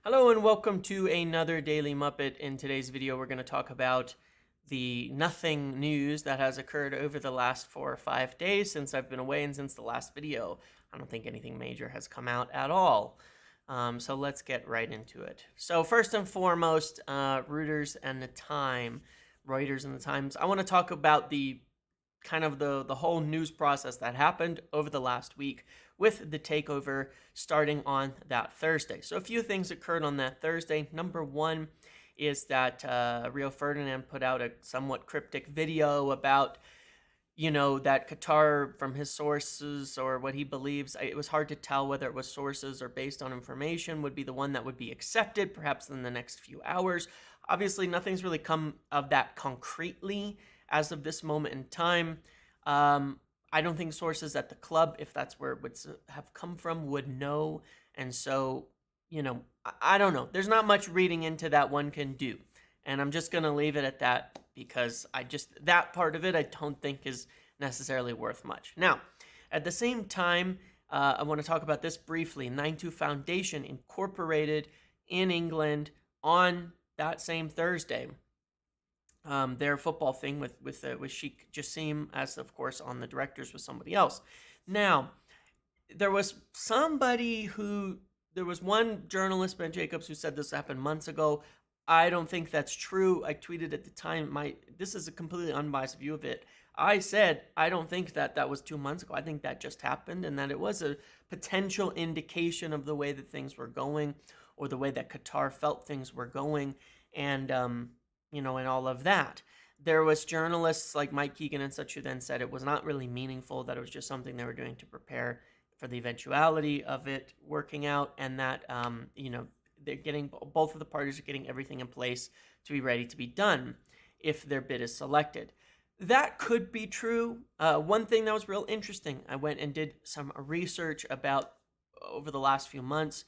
Hello and welcome to another Daily Muppet. In today's video, we're going to talk about the nothing news that has occurred over the last 4 or 5 days since I've been away and since the last video. I don't think anything major has come out at all. So let's get right into it. So first and foremost, Reuters and the Reuters and the Times. I want to talk about the whole news process that happened over the last week with the takeover starting on that Thursday. So a few things occurred on that Thursday. Number one is that Rio Ferdinand put out a somewhat cryptic video about, that Qatar, from his sources or what he believes, it was hard to tell whether it was sources or based on information, would be the one that would be accepted, perhaps in the next few hours. Obviously, nothing's really come of that concretely as of this moment in time. I don't think sources at the club, if that's where it would have come from, would know. And so, I don't know. There's not much reading into that one can do. And I'm just going to leave it at that because that part of it, I don't think is necessarily worth much. Now, at the same time, I want to talk about this briefly. 9-2 Foundation incorporated in England on that same Thursday. Their football thing with Sheikh Jassim, as of course on the directors was somebody else. Now, there was one journalist, Ben Jacobs, who said this happened months ago. I don't think that's true. I tweeted at the time, this is a completely unbiased view of it. I said, I don't think that was 2 months ago. I think that just happened and that it was a potential indication of the way that things were going or the way that Qatar felt things were going. And, and all of that. There was journalists like Mike Keegan and such who then said it was not really meaningful, that it was just something they were doing to prepare for the eventuality of it working out, and that, they're getting, both of the parties are getting everything in place to be ready to be done if their bid is selected. That could be true. One thing that was real interesting, I went and did some research about over the last few months.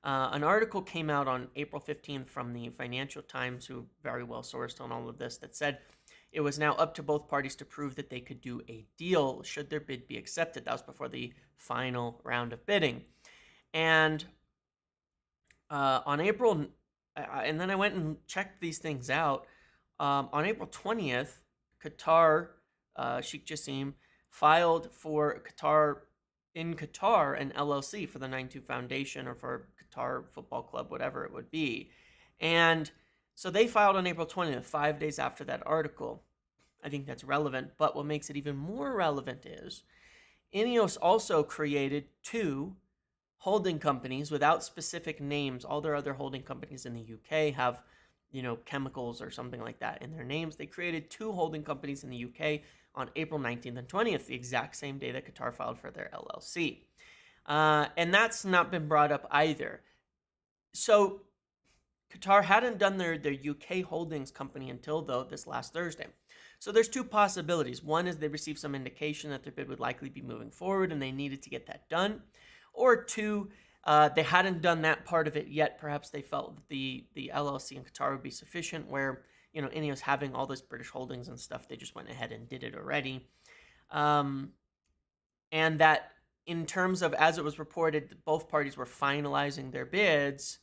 An article came out on April 15th from the Financial Times, who very well sourced on all of this, that said it was now up to both parties to prove that they could do a deal should their bid be accepted. That was before the final round of bidding. And on April, and then I went and checked these things out. On April 20th, Qatar, Sheikh Jassim, filed for Qatar an LLC for the 9-2 Foundation or for Qatar Football Club, whatever it would be. And so they filed on April 20th, 5 days after that article. I think that's relevant, but what makes it even more relevant is Ineos also created 2 holding companies without specific names. All their other holding companies in the UK have, chemicals or something like that in their names. They created 2 holding companies in the UK on April 19th and 20th, the exact same day that Qatar filed for their LLC. And that's not been brought up either. So Qatar hadn't done their UK holdings company until, though, this last Thursday. So there's 2 possibilities. One is they received some indication that their bid would likely be moving forward and they needed to get that done. Or 2, they hadn't done that part of it yet. Perhaps they felt that the LLC in Qatar would be sufficient, where Ineos having all this British holdings and stuff, they just went ahead and did it already. And that in terms of, as it was reported, both parties were finalizing their bids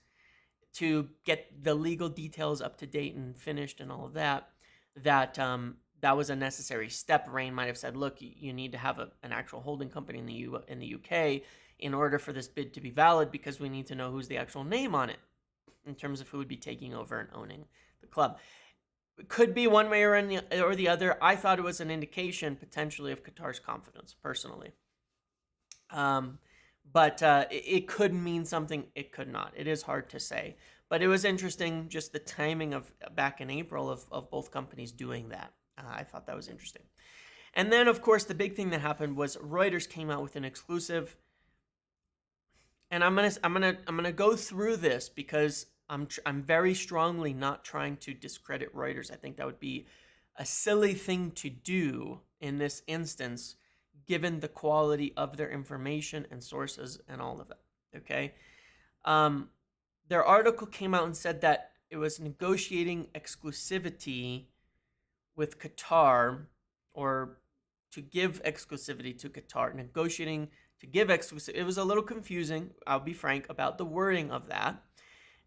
to get the legal details up to date and finished and all of that, that was a necessary step. Rain might have said, look, you need to have an actual holding company in the UK in order for this bid to be valid, because we need to know who's the actual name on it in terms of who would be taking over and owning the club. It could be one way or the other. I thought it was an indication potentially of Qatar's confidence, personally. But it could mean something. It could not. It is hard to say. But it was interesting, just the timing of back in April of both companies doing that. I thought that was interesting. And then, of course, the big thing that happened was Reuters came out with an exclusive. And I'm gonna go through this because I'm very strongly not trying to discredit Reuters. I think that would be a silly thing to do in this instance, given the quality of their information and sources and all of that. Okay, their article came out and said that it was negotiating exclusivity with Qatar, or to give exclusivity to Qatar, negotiating to give exclusivity. It was a little confusing, I'll be frank, about the wording of that.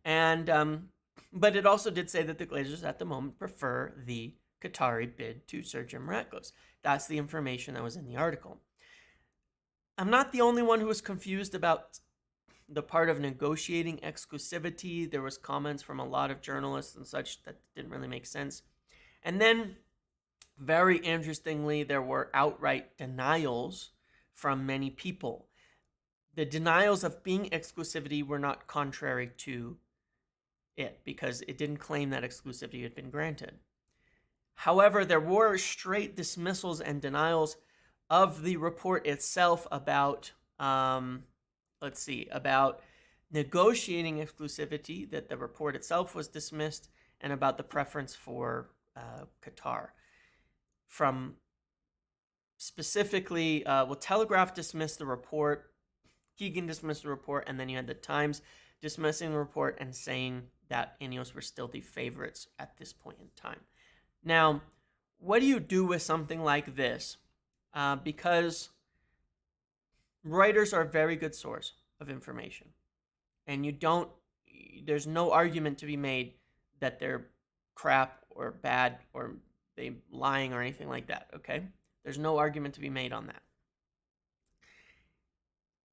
And but it also did say that the Glazers at the moment prefer the Qatari bid to Sir Jim Ratcliffe's. That's the information that was in the article. I'm not the only one who was confused about the part of negotiating exclusivity. There was comments from a lot of journalists and such that didn't really make sense. And then, very interestingly, there were outright denials from many people. The denials of being exclusivity were not contrary to it because it didn't claim that exclusivity had been granted. However, there were straight dismissals and denials of the report itself about, about negotiating exclusivity, that the report itself was dismissed, and about the preference for Qatar. From specifically, Telegraph dismissed the report, Keegan dismissed the report, and then you had the Times dismissing the report and saying that Ineos were still the favorites at this point in time. Now, what do you do with something like this? Because Reuters are a very good source of information, and there's no argument to be made that they're crap or bad or they lying or anything like that, okay? There's no argument to be made on that.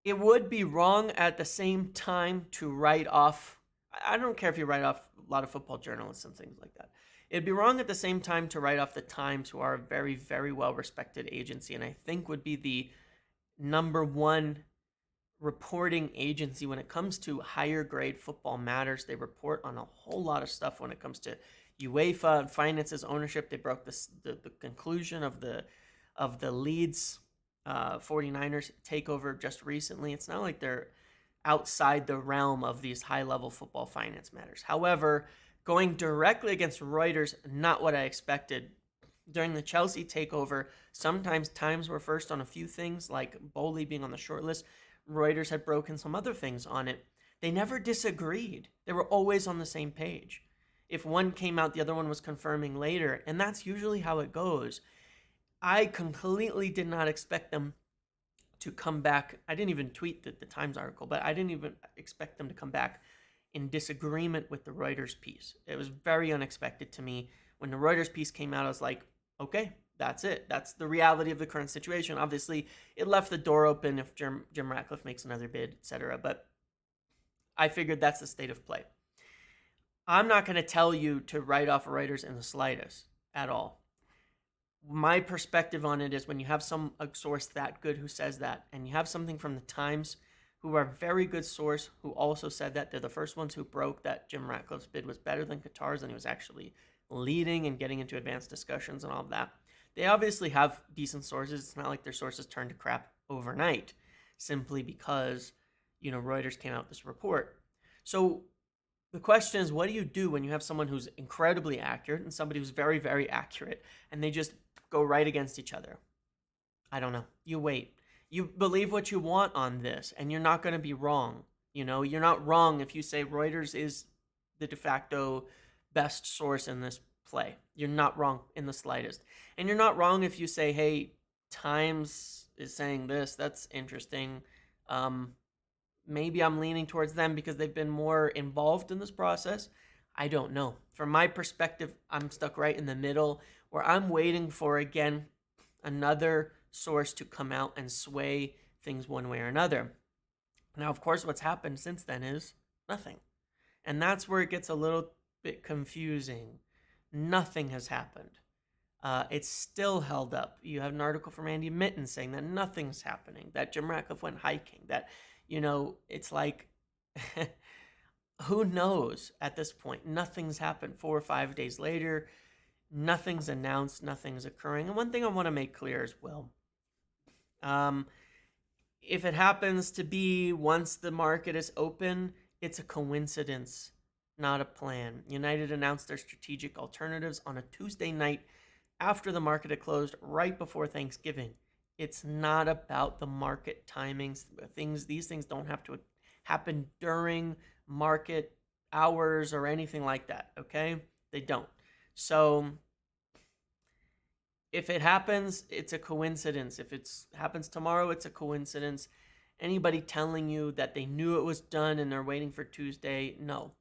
It would be wrong at the same time to write off, I don't care if you write off a lot of football journalists and things like that. It'd be wrong at the same time to write off the Times, who are a very, very well-respected agency, and I think would be the number one reporting agency when it comes to higher grade football matters. They report on a whole lot of stuff when it comes to UEFA and finances, ownership. They broke the conclusion of the Leeds 49ers takeover just recently. It's not like they're outside the realm of these high-level football finance matters. However, going directly against Reuters, not what I expected. During the Chelsea takeover, sometimes Times were first on a few things, like Bowley being on the short list. Reuters had broken some other things on it. They never disagreed. They were always on the same page. If one came out, the other one was confirming later, and that's usually how it goes. I completely did not expect them to come back. I didn't even tweet the Times article, but I didn't even expect them to come back in disagreement with the Reuters piece. It was very unexpected to me. When the Reuters piece came out, I was like, okay, that's it. That's the reality of the current situation. Obviously, it left the door open if Jim Ratcliffe makes another bid, etc. But I figured that's the state of play. I'm not going to tell you to write off Reuters in the slightest at all. My perspective on it is when you have a source that good who says that, and you have something from the Times, who are a very good source, who also said that they're the first ones who broke that Jim Ratcliffe's bid was better than Qatar's, and he was actually leading and getting into advanced discussions and all of that. They obviously have decent sources. It's not like their sources turned to crap overnight simply because, Reuters came out with this report. So the question is, what do you do when you have someone who's incredibly accurate and somebody who's very, very accurate, and they just go right against each other? I don't know. You wait. You believe what you want on this, and you're not going to be wrong. You're not wrong if you say Reuters is the de facto best source in this play. You're not wrong in the slightest. And you're not wrong if you say, hey, Times is saying this. That's interesting. Maybe I'm leaning towards them because they've been more involved in this process. I don't know. From my perspective, I'm stuck right in the middle where I'm waiting for, again, another source to come out and sway things one way or another. Now, of course, what's happened since then is nothing. And that's where it gets a little bit confusing. Nothing has happened. It's still held up. You have an article from Andy Mitten saying that nothing's happening, that Jim Ratcliffe went hiking, that, it's like, who knows at this point? Nothing's happened. 4 or 5 days later, nothing's announced, nothing's occurring. And one thing I want to make clear as well, if it happens to be once the market is open, it's a coincidence, not a plan. United announced their strategic alternatives on a Tuesday night after the market had closed, right before Thanksgiving. It's not about the market timings. These things don't have to happen during market hours or anything like that, okay? They don't. So if it happens, it's a coincidence. If it happens tomorrow, it's a coincidence. Anybody telling you that they knew it was done and they're waiting for Tuesday, no.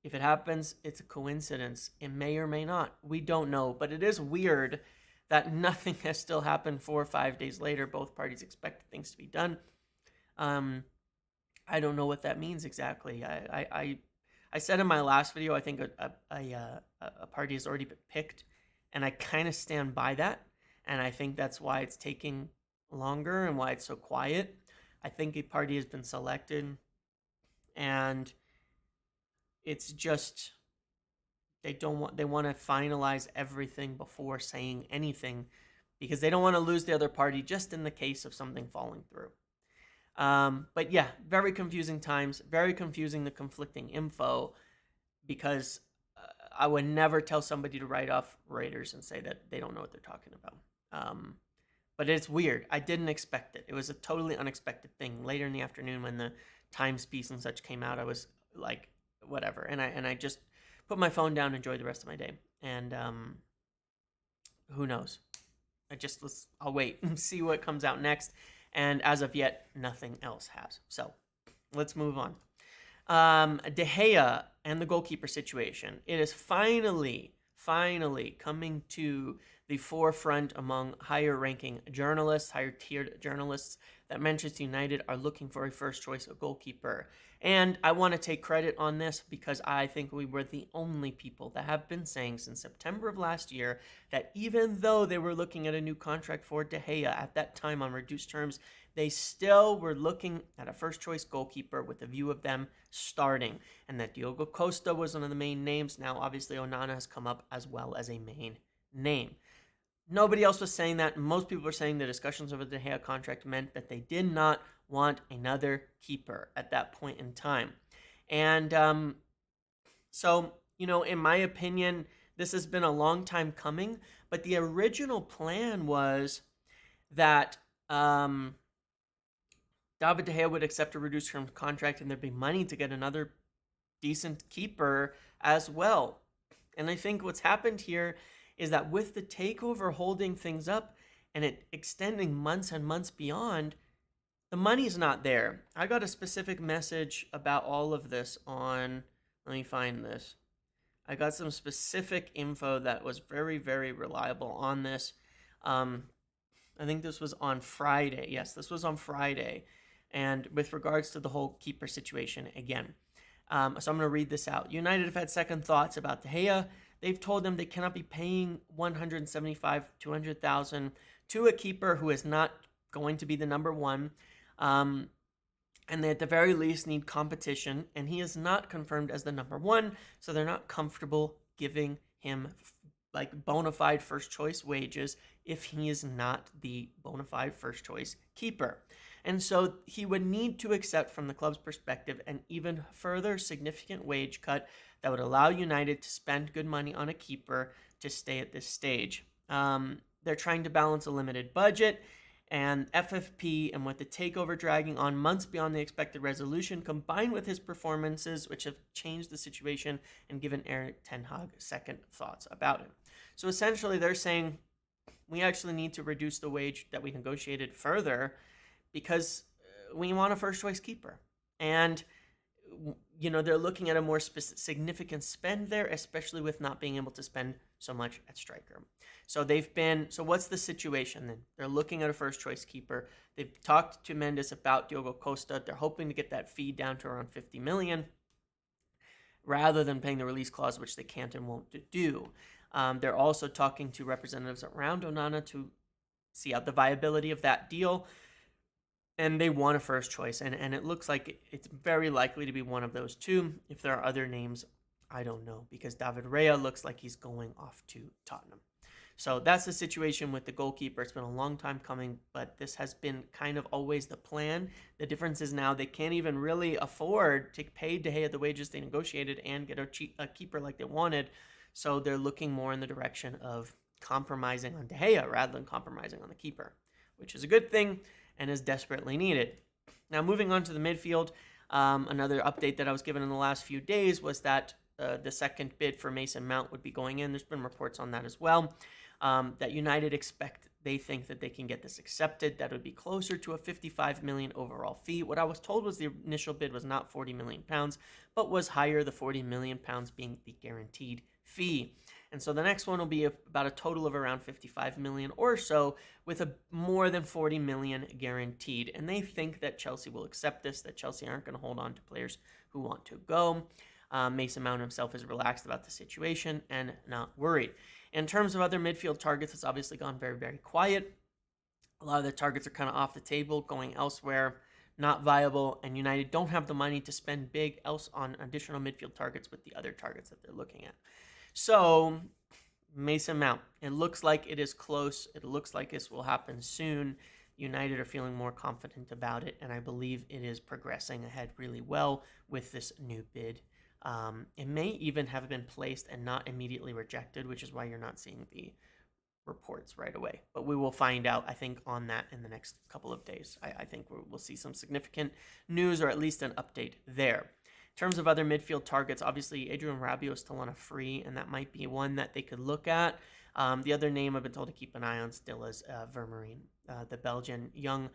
If it happens, it's a coincidence. It may or may not. We don't know. But it is weird that nothing has still happened 4 or 5 days later. Both parties expected things to be done. I don't know what that means exactly. I said in my last video, I think a party has already been picked, and I kind of stand by that. And I think that's why it's taking longer and why it's so quiet. I think a party has been selected, and it's just they want to finalize everything before saying anything, because they don't want to lose the other party just in the case of something falling through. But yeah, very confusing times, very confusing, the conflicting info, because I would never tell somebody to write off Reuters and say that they don't know what they're talking about. But it's weird. I didn't expect it. It was a totally unexpected thing. Later in the afternoon when the Times piece and such came out, I was like, whatever. And I just put my phone down and enjoyed the rest of my day. And who knows? I'll wait and see what comes out next. And as of yet, nothing else has. So let's move on. De Gea and the goalkeeper situation. It is finally coming to the forefront among higher-ranking journalists, higher-tiered journalists, that Manchester United are looking for a first-choice goalkeeper. And I want to take credit on this because I think we were the only people that have been saying since September of last year that even though they were looking at a new contract for De Gea at that time on reduced terms, they still were looking at a first-choice goalkeeper with a view of them starting, and that Diogo Costa was one of the main names. Now, obviously, Onana has come up as well as a main name. Nobody else was saying that. Most people were saying the discussions over the De Gea contract meant that they did not want another keeper at that point in time. And so, in my opinion, this has been a long time coming, but the original plan was that David De Gea would accept a reduced term contract and there'd be money to get another decent keeper as well. And I think what's happened here is that with the takeover holding things up and it extending months and months beyond, the money's not there. I got a specific message about all of this on, let me find this. I got some specific info that was very, very reliable on this. I think this was on Friday. Yes, this was on Friday. And with regards to the whole keeper situation again. So I'm going to read this out. United have had second thoughts about De Gea. They've told them they cannot be paying $175,000 to $200,000 to a keeper who is not going to be the number one. And they at the very least need competition. And he is not confirmed as the number one. So they're not comfortable giving him like bona fide first choice wages if he is not the bona fide first choice keeper. And so he would need to accept from the club's perspective an even further significant wage cut that would allow United to spend good money on a keeper to stay at this stage. They're trying to balance a limited budget, and FFP, and with the takeover dragging on months beyond the expected resolution, combined with his performances, which have changed the situation and given United and Ten Hag second thoughts about it. So essentially they're saying, we actually need to reduce the wage that we negotiated further because we want a first choice keeper. And they're looking at a more significant spend there, especially with not being able to spend so much at striker. So what's the situation then? They're looking at a first choice keeper. They've talked to Mendes about Diogo Costa. They're hoping to get that fee down to around 50 million rather than paying the release clause, which they can't and won't do. They're also talking to representatives around Onana to see out the viability of that deal. And they want a first choice, and it looks like it's very likely to be one of those two. If there are other names, I don't know, because David Raya looks like he's going off to Tottenham. So that's the situation with the goalkeeper. It's been a long time coming, but this has been kind of always the plan. The difference is now they can't even really afford to pay De Gea the wages they negotiated and get a keeper like they wanted. So they're looking more in the direction of compromising on De Gea rather than compromising on the keeper, which is a good thing and is desperately needed. Now, moving on to the midfield, another update that I was given in the last few days was that the second bid for Mason Mount would be going in. There's been reports on that as well, that United expect they think that they can get this accepted. That would be closer to a 55 million overall fee. What I was told was the initial bid was not 40 million pounds, but was higher, the 40 million pounds being the guaranteed fee. And so the next one will be about a total of around 55 million or so, with a more than 40 million guaranteed. And they think that Chelsea will accept this, that Chelsea aren't going to hold on to players who want to go. Mason Mount himself is relaxed about the situation and not worried. In terms of other midfield targets, it's obviously gone very, very quiet. A lot of the targets are kind of off the table, going elsewhere, not viable, and United don't have the money to spend big else on additional midfield targets with the other targets that they're looking at. So, Mason Mount, it looks like it is close. It looks like this will happen soon. United are feeling more confident about it, and I believe it is progressing ahead really well with this new bid. It may even have been placed and not immediately rejected, which is why you're not seeing the reports right away. But we will find out, I think, on that in the next couple of days. I think we'll see some significant news, or at least an update there. In terms of other midfield targets, obviously Adrien Rabiot is still on a free, and that might be one that they could look at. The other name I've been told to keep an eye on still is Vermaelen, the Belgian young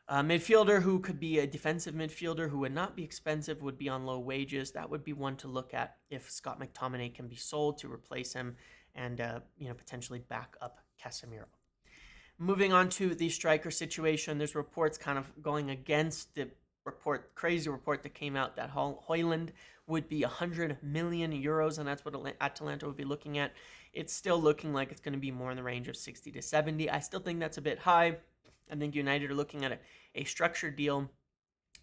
midfielder who could be a defensive midfielder who would not be expensive, would be on low wages. That would be one to look at if Scott McTominay can be sold to replace him and potentially back up Casemiro. Moving on to the striker situation, there's reports kind of going against the crazy report that came out that Højlund would be 100 million euros, and that's what Atalanta would be looking at. It's still looking like it's going to be more in the range of 60 to 70. I still think that's a bit high. I think United are looking at a structured deal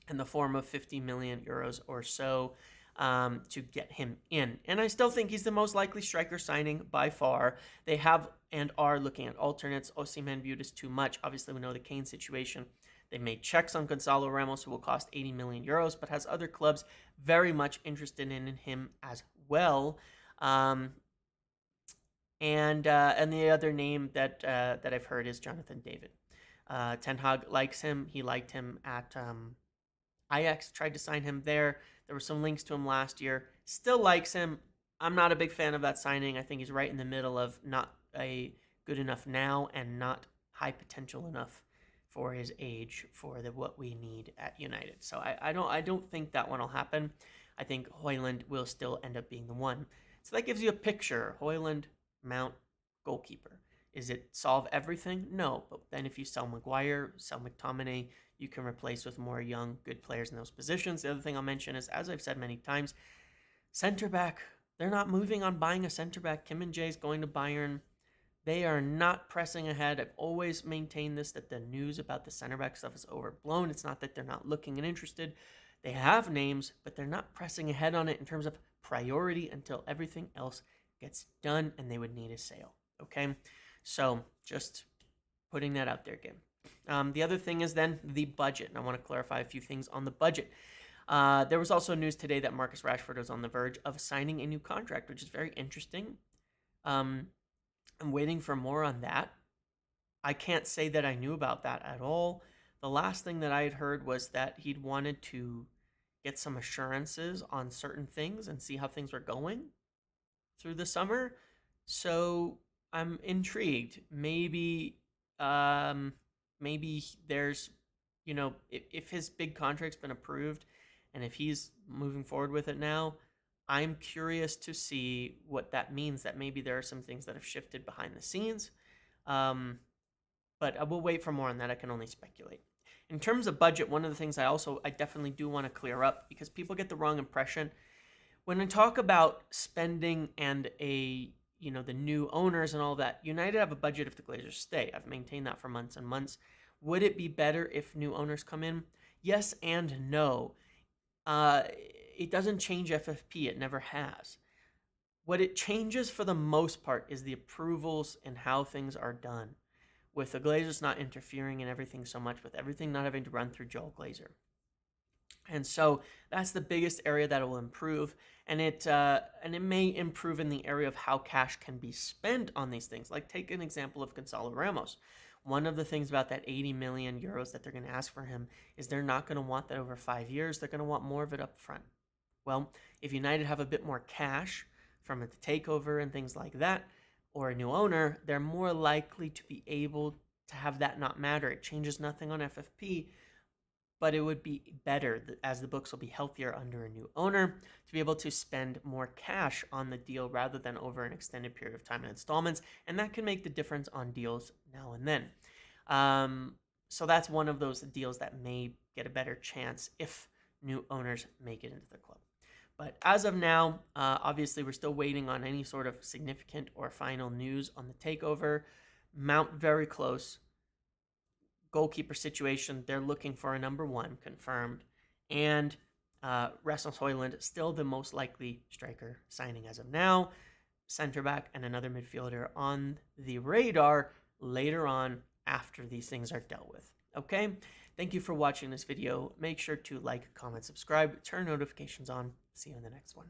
in the form of 50 million euros or so to get him in. And I still think he's the most likely striker signing by far. They have and are looking at alternates. Osimhen viewed as too much. Obviously, we know the Kane situation. They made checks on Gonzalo Ramos, who will cost 80 million euros, but has other clubs very much interested in him as well. And the other name that I've heard is Jonathan David. Ten Hag likes him. He liked him at Ajax, tried to sign him there. There were some links to him last year. Still likes him. I'm not a big fan of that signing. I think he's right in the middle of not a good enough now and not high potential enough for his age for what we need at United. So I don't think that one will happen. I think Højlund will still end up being the one. So that gives you a picture. Højlund, Mount, goalkeeper. Is it solve everything? No. But then if you sell Maguire, sell McTominay, you can replace with more young, good players in those positions. The other thing I'll mention is, as I've said many times, center back. They're not moving on buying a center back. Kim and Jay is going to Bayern. They are not pressing ahead. I've always maintained this, that the news about the center back stuff is overblown. It's not that they're not looking and interested. They have names, but they're not pressing ahead on it in terms of priority until everything else gets done, and they would need a sale. Okay? So just putting that out there again. The other thing is then the budget, and I want to clarify a few things on the budget. There was also news today that Marcus Rashford was on the verge of signing a new contract, which is very interesting. I'm waiting for more on that. I can't say that I knew about that at all. The last thing that I had heard was that he'd wanted to get some assurances on certain things and see how things were going through the summer. So I'm intrigued. Maybe there's, if his big contract's been approved and if he's moving forward with it now, I'm curious to see what that means, that maybe there are some things that have shifted behind the scenes. But I will wait for more on that. I can only speculate. In terms of budget, one of the things I definitely do want to clear up, because people get the wrong impression. When I talk about spending and the new owners and all that, United have a budget if the Glazers stay. I've maintained that for months and months. Would it be better if new owners come in? Yes and no. It doesn't change FFP. It never has. What it changes for the most part is the approvals and how things are done, with the Glazers not interfering in everything so much, with everything not having to run through Joel Glazer. And so that's the biggest area that will improve, and it may improve in the area of how cash can be spent on these things. Like, take an example of Gonzalo Ramos. One of the things about that 80 million euros that they're going to ask for him is they're not going to want that over 5 years. They're going to want more of it up front. Well, if United have a bit more cash from the takeover and things like that, or a new owner, they're more likely to be able to have that not matter. It changes nothing on FFP, but it would be better, as the books will be healthier under a new owner, to be able to spend more cash on the deal rather than over an extended period of time in installments, and that can make the difference on deals now and then. So that's one of those deals that may get a better chance if new owners make it into the club. But as of now, obviously we're still waiting on any sort of significant or final news on the takeover. Mount very close. Goalkeeper situation, they're looking for a number one confirmed. And Rasmus Højlund, still the most likely striker signing as of now. Center back and another midfielder on the radar later on after these things are dealt with. Okay? Thank you for watching this video. Make sure to like, comment, subscribe, turn notifications on. See you in the next one.